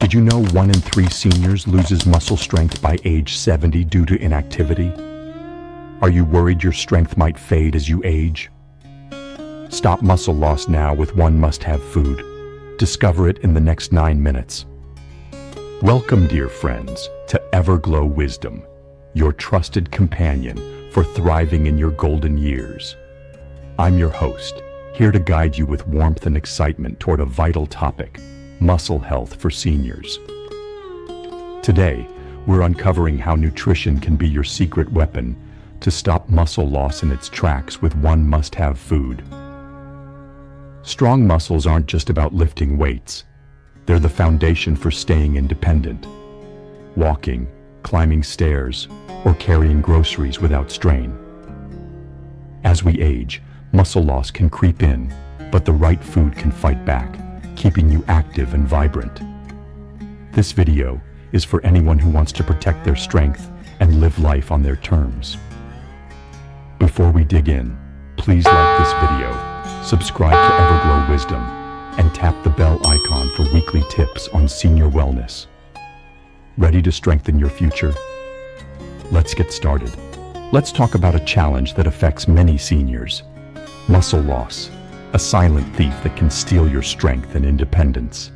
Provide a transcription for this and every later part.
Did you know 1 in 3 seniors loses muscle strength by age 70 due to inactivity? Are you worried your strength might fade as you age? Stop muscle loss now with one must-have food. Discover it in the next 9 minutes. Welcome, dear friends, to Everglow Wisdom, your trusted companion for thriving in your golden years. I'm your host, here to guide you with warmth and excitement toward a vital topic, muscle health for seniors. Today, we're uncovering how nutrition can be your secret weapon to stop muscle loss in its tracks with one must-have food. Strong muscles aren't just about lifting weights. They're the foundation for staying independent. Walking, climbing stairs, or carrying groceries without strain. As we age, muscle loss can creep in, but the right food can fight back, keeping you active and vibrant. This video is for anyone who wants to protect their strength and live life on their terms. Before we dig in, please like this video, subscribe to Everglow Wisdom, and tap the bell icon for weekly tips on senior wellness. Ready to strengthen your future? Let's get started. Let's talk about a challenge that affects many seniors. Muscle loss, a silent thief that can steal your strength and independence.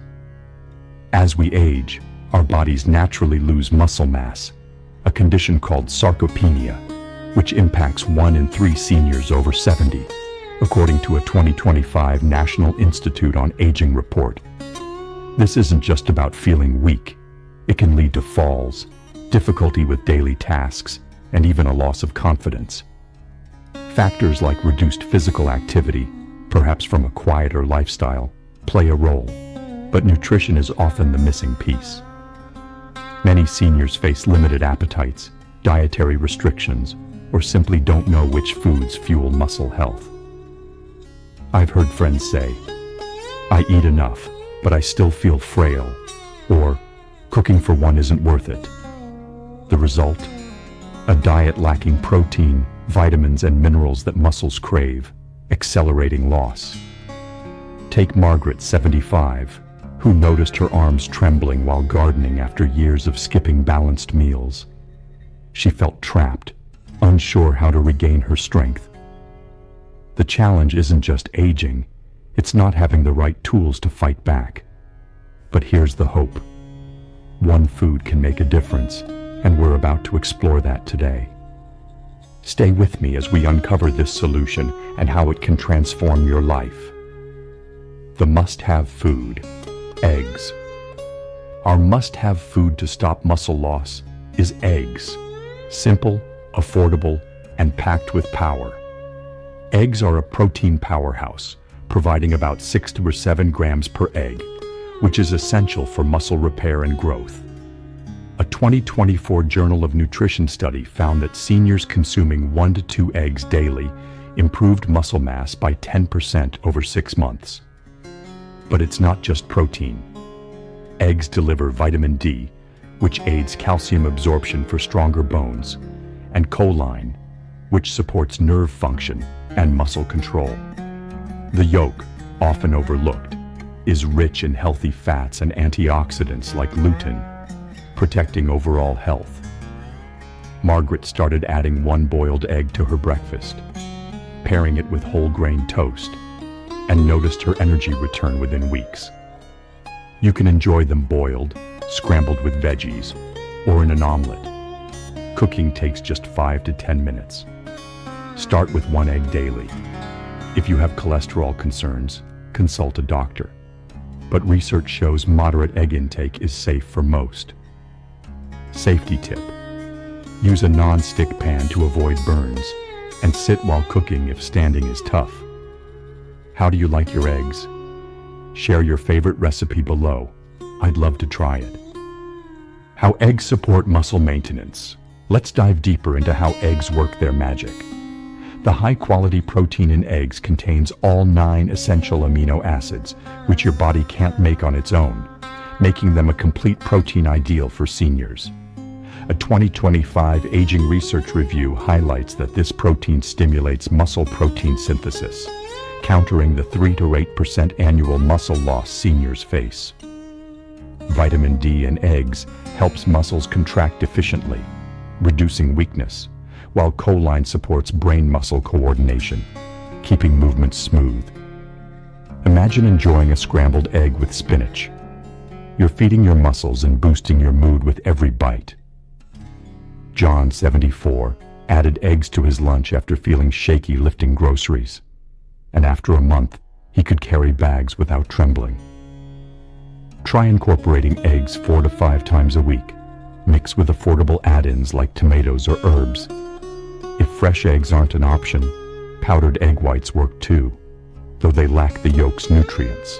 As we age, our bodies naturally lose muscle mass, a condition called sarcopenia, which impacts 1 in 3 seniors over 70. According to a 2025 National Institute on Aging report. This isn't just about feeling weak. It can lead to falls, difficulty with daily tasks, and even a loss of confidence. Factors like reduced physical activity, perhaps from a quieter lifestyle, play a role, but nutrition is often the missing piece. Many seniors face limited appetites, dietary restrictions, or simply don't know which foods fuel muscle health. I've heard friends say, "I eat enough, but I still feel frail," or "Cooking for one isn't worth it." The result? A diet lacking protein, vitamins, and minerals that muscles crave, accelerating loss. Take Margaret, 75, who noticed her arms trembling while gardening after years of skipping balanced meals. She felt trapped, unsure how to regain her strength. The challenge isn't just aging, it's not having the right tools to fight back. But here's the hope. One food can make a difference, and we're about to explore that today. Stay with me as we uncover this solution and how it can transform your life. The must-have food, eggs. Our must-have food to stop muscle loss is eggs. Simple, affordable, and packed with power. Eggs are a protein powerhouse, providing about 6 to 7 grams per egg, which is essential for muscle repair and growth. A 2024 Journal of Nutrition study found that seniors consuming 1 to 2 eggs daily improved muscle mass by 10% over 6 months. But it's not just protein. Eggs deliver vitamin D, which aids calcium absorption for stronger bones, and choline, which supports nerve function and muscle control. The yolk, often overlooked, is rich in healthy fats and antioxidants like lutein, protecting overall health. Margaret started adding 1 boiled egg to her breakfast, pairing it with whole grain toast, and noticed her energy return within weeks. You can enjoy them boiled, scrambled with veggies, or in an omelet. Cooking takes just 5 to 10 minutes. Start with 1 egg daily. If you have cholesterol concerns, consult a doctor. But research shows moderate egg intake is safe for most. Safety tip: use a non-stick pan to avoid burns, and sit while cooking if standing is tough. How do you like your eggs? Share your favorite recipe below. I'd love to try it. How eggs support muscle maintenance. Let's dive deeper into how eggs work their magic. The high-quality protein in eggs contains all 9 essential amino acids, which your body can't make on its own, making them a complete protein ideal for seniors. A 2025 Aging Research Review highlights that this protein stimulates muscle protein synthesis, countering the 3 to 8% annual muscle loss seniors face. Vitamin D in eggs helps muscles contract efficiently, reducing weakness, while choline supports brain-muscle coordination, keeping movements smooth. Imagine enjoying a scrambled egg with spinach. You're feeding your muscles and boosting your mood with every bite. John, 74, added eggs to his lunch after feeling shaky lifting groceries. And after a month, he could carry bags without trembling. Try incorporating eggs 4 to 5 times a week. Mix with affordable add-ins like tomatoes or herbs. If fresh eggs aren't an option, powdered egg whites work too, though they lack the yolk's nutrients.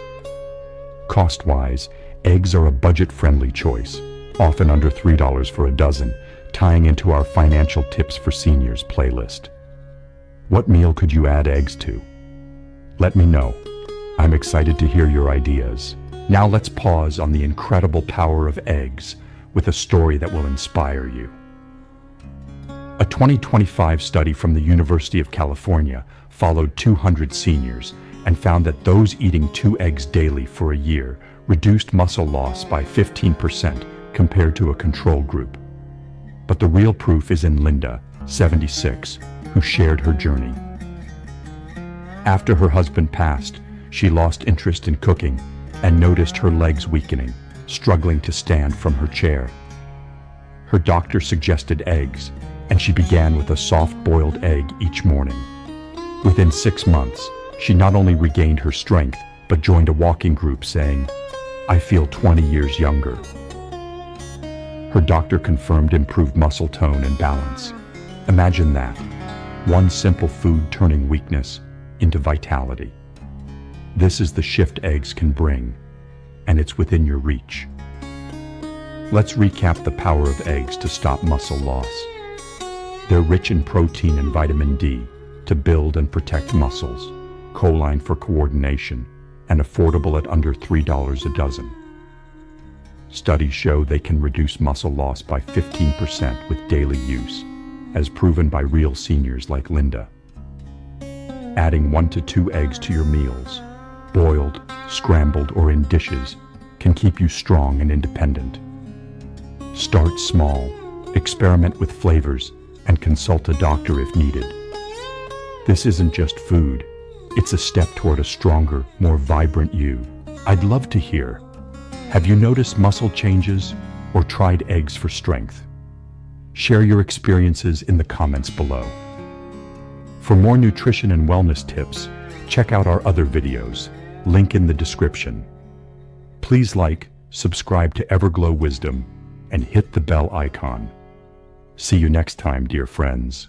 Cost-wise, eggs are a budget-friendly choice, often under $3 for a dozen, tying into our Financial Tips for Seniors playlist. What meal could you add eggs to? Let me know. I'm excited to hear your ideas. Now let's pause on the incredible power of eggs with a story that will inspire you. A 2025 study from the University of California followed 200 seniors and found that those eating 2 eggs daily for a year reduced muscle loss by 15% compared to a control group. But the real proof is in Linda, 76, who shared her journey. After her husband passed, she lost interest in cooking and noticed her legs weakening, struggling to stand from her chair. Her doctor suggested eggs, and she began with a soft-boiled egg each morning. Within 6 months, she not only regained her strength, but joined a walking group saying, "I feel 20 years younger." Her doctor confirmed improved muscle tone and balance. Imagine that, one simple food turning weakness into vitality. This is the shift eggs can bring, and it's within your reach. Let's recap the power of eggs to stop muscle loss. They're rich in protein and vitamin D to build and protect muscles, choline for coordination, and affordable at under $3 a dozen. Studies show they can reduce muscle loss by 15% with daily use, as proven by real seniors like Linda. Adding 1 to 2 eggs to your meals, boiled, scrambled, or in dishes, can keep you strong and independent. Start small, experiment with flavors, and consult a doctor if needed. This isn't just food, it's a step toward a stronger, more vibrant you. I'd love to hear. Have you noticed muscle changes or tried eggs for strength? Share your experiences in the comments below. For more nutrition and wellness tips, check out our other videos, link in the description. Please like, subscribe to Everglow Wisdom, and hit the bell icon. See you next time, dear friends.